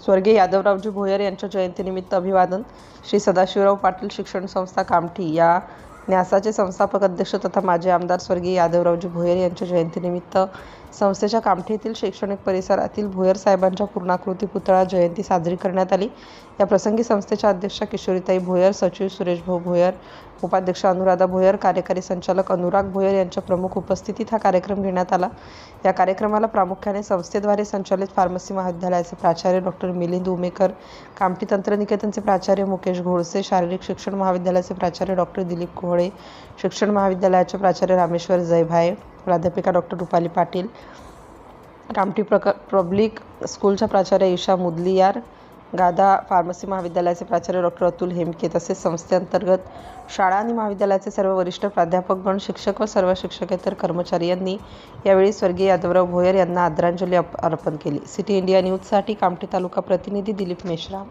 स्वर्गीय यादवरावजी भोयर यांच्या जयंतीनिमित्त अभिवादन. श्री सदाशिवराव पाटील शिक्षण संस्था कामठी या न्यासाचे संस्थापक अध्यक्ष तथा माजी आमदार स्वर्गीय यादवरावजी भोयर यांच्या जयंतीनिमित्त संस्थेच्या कामठी येथील शैक्षणिक परिसरातील भोयर साहेबांच्या पूर्णाकृती पुतळा जयंती साजरी करण्यात आली. या प्रसंगी संस्थेच्या अध्यक्षा किशोरीताई भोयर, सचिव सुरेशभाऊ भोयर, उपाध्यक्ष अनुराधा भोयर, कार्यकारी संचालक अनुराग भोयर यांच्या प्रमुख उपस्थितीत हा कार्यक्रम घेण्यात आला. या कार्यक्रमाला प्रामुख्याने संस्थेद्वारे संचालित फार्मसी महाविद्यालयाचे प्राचार्य डॉक्टर मिलिंद उमेकर, कामठी तंत्रनिकेतनचे प्राचार्य मुकेश घोडसे, शारीरिक शिक्षण महाविद्यालयाचे प्राचार्य डॉक्टर दिलीप कोहळे, शिक्षण महाविद्यालयाचे प्राचार्य रामेश्वर जयभाये, प्राध्यापिका डॉक्टर रुपाली पाटील, कामठी पब्लिक स्कूलच्या प्राचार्य ईशा मुदलियार, गादा फार्मसी महाविद्यालयाचे प्राचार्य डॉक्टर अतुल हेमके तसेच संस्थेअंतर्गत शाळा आणि महाविद्यालयाचे सर्व वरिष्ठ प्राध्यापकगण, शिक्षक व सर्व शिक्षकेतर कर्मचारी यांनी यावेळी स्वर्गीय यादवराव भोयर यांना आदरांजली अर्पण केली. सिटी इंडिया न्यूजसाठी कामठी तालुका प्रतिनिधी दिलीप मेश्राम.